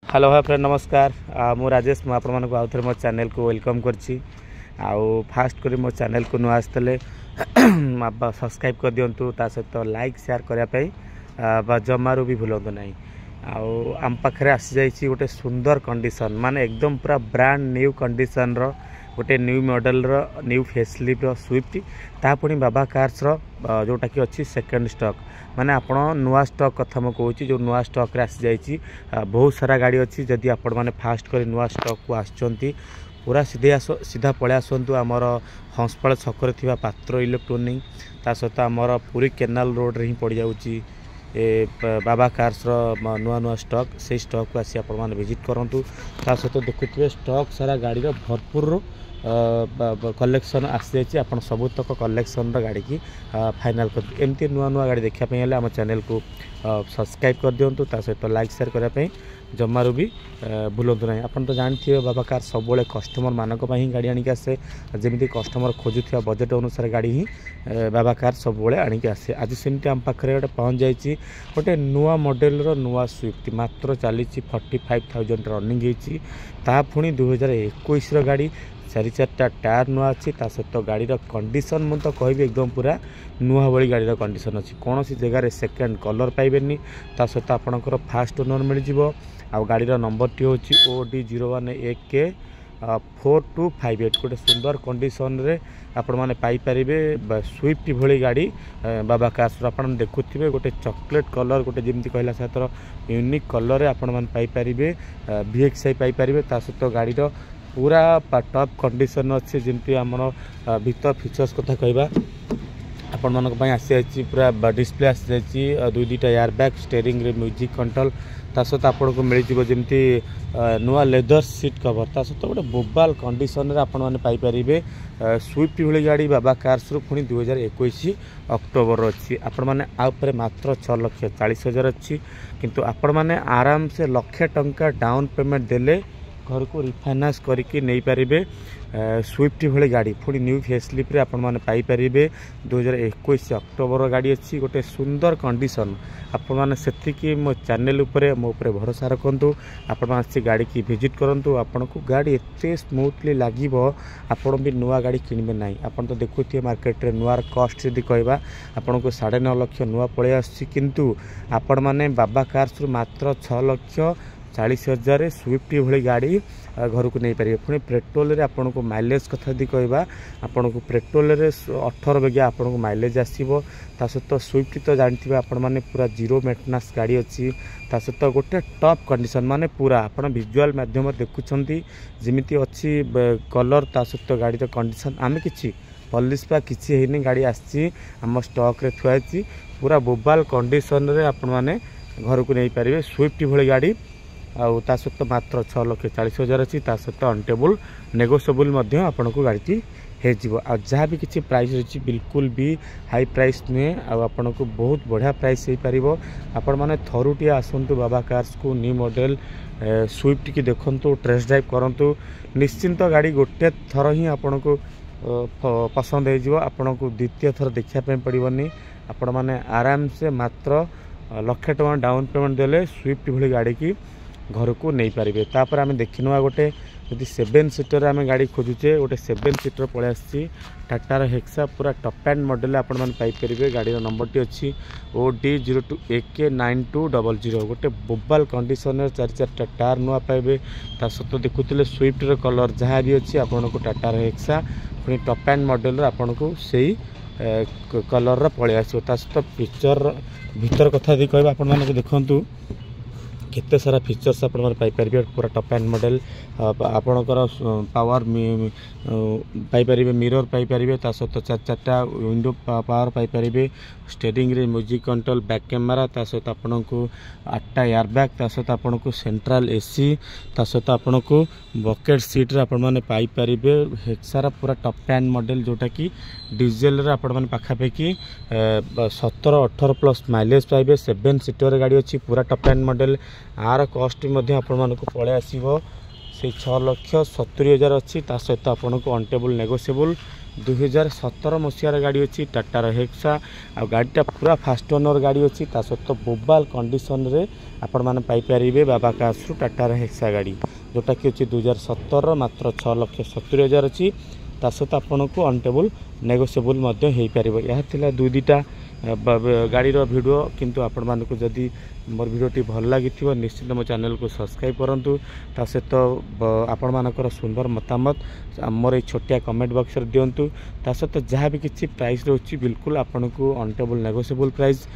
Hello hi friend नमस्कार मु राजेश मु आपण मानक आउ थे मो चैनल को वेलकम करछि आउ फास्ट करी मो चैनल को नुआ आसतले सब्सक्राइब कर दियंतु ता सहित लाइक शेयर करिया पई जमारू भी भूलंतु नहीं आउ आम पाखरे आसी जाइछि गोटे सुंदर कंडीशन माने एकदम पूरा ब्रांड न्यू कंडीशन रो गोटे न्यू मॉडल रो न्यू फेसलिफ्ट रो स्विफ्ट ता पुनी बाबा कार्स रो जोटा कि अच्छी सेकंड स्टॉक माने आपण नुआ स्टॉक कथा म कहूँ जो नुआ स्टॉक रे आसी जाइछि बहुत सारा गाड़ी अच्छी जदि आपण माने फास्ट करी नुआ स्टॉक को आछंती पूरा सीधा पळे आसंतु आमर हंसपाल छकरे थिबा पात्र इलेक्ट्रोनिक ता सहित आमर पूरी केनाल रोड रे ही पड़ जाउछि बाबा कार्स रो नुआ नुआ स्टॉक से स्टॉक को आसी आपण माने विजिट करंतु ता सहित देखुथिबे स्टॉक सारा गाड़ी रो भरपूर कलेक्शन आसी जाइए आप सबुतक कलेक्शन गाड़ी की फाइनाल कर एमती नुआ नुआ गाड़ी देखापी आम चैनल को सब्सक्राइब कर दिंतु सहित लाइक शेयर करने जमारू भी भूलु ना आप तो जानते बाबा कार सब कस्टमर मानक ही गाड़ी आणिक आसे जमी कस्टमर खोजुवा बजेट अनुसार गाड़ी ही बाबा कार सब आणिक आसे आज सेमती आम पाखे गोटे पहुँच जाइए गोटे नुआ मॉडल रो नुआ स्विफ्ट मात्र चली 45,000 रनिंग होती पुणी 2021 गाड़ी चारि चार्टा टायर नुआ अच्छी सहित गाड़ी कंडीशन मुझे तो कहि एकदम पूरा नुआ भली गाड़ी कंडीशन अच्छी कौन सी जगह सेकेंड कलर पाइबेनी सहित आपंकर फास्ट ओनर मिल जाव आ गाड़ी नंबर टी हूँ OD01AK 4258 गोटे सुंदर कंडीशन रे आपण माने पाई परिबे स्विफ्ट भली गाड़ी बाबा कार्स आप देखुथिबे गोटे चॉकलेट कलर गोटे जमी कहला सहित यूनिक कलर रे आपण माने पाई परिबे VXI पाई परिबे सहित गाड़ी पूरा टॉप कंडीशन अच्छे जमी आमर भीतर फीचर्स कथा कहबा आपण मानक आसी जाइए पूरा डिस्प्ले आसी जाइए दुईटा एयर बैग स्टेयरिंग रे म्यूजिक कंट्रोल सहित आपन को मिल जमी नुआ लेदर सीट कवर सहित गोटे बोबाल कंडीशन रे आपण माने पाई परिबे स्विफ्ट भली गाड़ी बाबा कार्स रु पुणी 2021 अक्टोबर अच्छी आपण माने आ उपरे मात्र 6,40,000 अच्छी किंतु आपण माने आराम से लक्षे टंका डाउन पेमेंट देले घर को रिफाइनान्स करके नहीं पारे स्विफ्ट भली गाड़ी पुणी न्यू फेसलिफ्ट रे आपण माने पाई परिबे 2021 अक्टोबर गाड़ी अच्छी गोटे सुंदर कंडीशन आपण माने सेतिकी मो चैनल उपरे मो उपरे भरोसा रखंतु आपण माने गाड़ी की विजिट करंतु आपण को गाड़ी एते स्मूथली लागिवो आपण भी नुआ गाड़ी किनबे नहीं आपण तो देखुथिए मार्केट रे नुआ कॉस्ट यदि कहबा आपण को 9.5 लाख नुआ पळे आछि किंतु आपण माने बाबा कार्स रु मात्र 6,40,000 स्विफ्ट भली गाड़ी घर को नहीं पारे पुणी पेट्रोल रे आपन को माइलेज कथा दी कहबा आपन को पेट्रोल रे 18 बेगे आपन को माइलेज आसीबो सहित स्विफ्ट तो जानथिबे आपण माने पूरा जीरो मेंटेनेंस गाड़ी अच्छी सहित गोटे टॉप कंडीशन माने पूरा आपन विजुअल माध्यम देखुछंती जेमिति अच्छी कलर सहित गाड़ी कंडीशन आमे किछि पॉलिश पा किछि हेनी गाड़ी आछि हम स्टॉक रे थुआछि पूरा बोबाल कंडीशन रे आपण माने घर को नहीं पारे स्विफ्ट भली गाड़ी आउ सहित मात्र 6,40,000 अच्छी सहित अनटेबल नेगोशिएबल आपन को गाड़ी हो जहाँ भी किसी प्राइस अच्छी बिल्कुल भी हाई प्राइस नुहे आपन को बहुत बढ़िया प्राइस हो पार आपण मैंने थरुटिए आसतु बाबा कार्स को न्यू मॉडल स्विफ्ट की देखु टेस्ट ड्राइव करूँ निश्चिंत गाड़ी गोटे थर ही आपन को पसंद हो आपन को द्वितीय थर देखापी पड़ोनी आपण मैंने आराम से मात्र लक्षे टଙ୍କା डाउन पेमेंट देले स्विफ्ट भली गाड़ी की घर को नहीं पारे तापर आम देखा गोटे यदि 7 सीटर आम गाड़ी खोजुचे गोटे 7 सीटर पलि आसी टाटार हेक्सा पूरा टॉप एंड मॉडल आपण मैंने पाइपर गाड़ी नंबर टी अच्छी OD02AK 9200 गोटे बोबाल कंडीशन 4 टायर नुआ पाइबे सहित देखुले स्विफ्ट कलर जहाँ भी अच्छी आपन को टाटार हेक्सा पुणी टॉप एंड मॉडल आपन को सही कलर पलि आसो सहित फीचर भीतर कथा दी कहबा आपण माने देखंतु केते सारा फीचर्स आपण माने पाई परिबे पूरा टॉप एंड मॉडल आपणकर पावर पाई परिबे मिरर पाई परिबे सहित 4 विंडो पावर पाई परिबे स्टीयरिंग रे म्यूजिक कंट्रोल बैक कैमरा सहित आपण को 8टा एयर बैग सहित आपण को सेंट्रल AC सहित आपण को बकेट सीट रे आपण माने पाई परिबे हेक्सारा पूरा टॉप एंड मॉडल जोटा कि डीजल रे आपण माने पाखापेकी 17-18 प्लस माइलेज पाइबे 7 सीटर गाड़ी अच्छी पूरा टॉप एंड मॉडल आर कॉस्ट आपण मानक पळे आसीबो से 6,70,000 अच्छी सहित आपन को अनटेबल नेगोशिएबल 2017 मसीहार गाड़ी अच्छी टाटार हेक्सा आ गाड़ीटा पूरा फास्ट ओनर गाड़ी अच्छी ता सहित बोबाल कंडीशन रे आपण मैंने पाइपर बाबा कार्स टाटार हेक्सा गाड़ी जोटा कि अच्छी 2017 मात्र 6,70,000 अच्छी ता सहित आपन को अनटेबल नेगोशिएबल हो पार। यह दुईटा गाड़ी भिडियो किंतु आपण मानक जदि मोर भिडियोटी भल लगी निश्चित मो चैनल को सब्सक्राइब करूँ ता सहित आपण मानकर सुंदर मतामत मोर ये छोटिया कमेंट बॉक्स रे दिंतु ता सहित जहाँ भी किसी प्राइस रोची बिल्कुल आपन को अनटेबल नेगोशिएबल प्राइस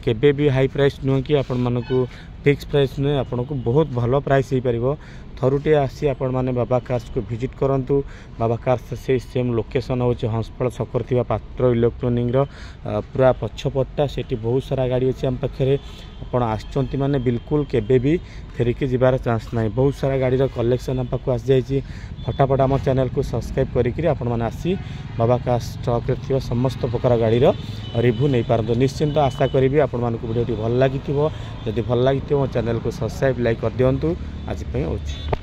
केबे भी हाई प्राइस नुह कि आपण मानक फिक्स प्राइस नुहे आपन को बहुत भल प्राइस हो पार। थरुटे आसी आपण माने बाबा कार्स को विजिट करंतु। बाबा कार्स से सेम लोकेशन हो हंसफल छकर थी पात्र इलेक्ट्रोनिक पूरा पछपटा से बहुत सारा गाड़ी अच्छी आम पाखे आपड़ आसचंती माने बिल्कुल केबे भी फेरिकी जीवार चांस ना। बहुत सारा गाड़ी कलेक्शन आम पाक आसी जाइए। फटाफट आम चैनल को सब्सक्राइब करी आपण मैंने आसी बाबा कार्स स्टॉक रे समस्त प्रकार गाड़ी रिव्यू नहीं पारंतु। निश्चिंत आशा करी आपण मानक वीडियो भल लगी जदि भल लगी मो चैनल को सब्सक्राइब लाइक कर दिंतु। आज होची।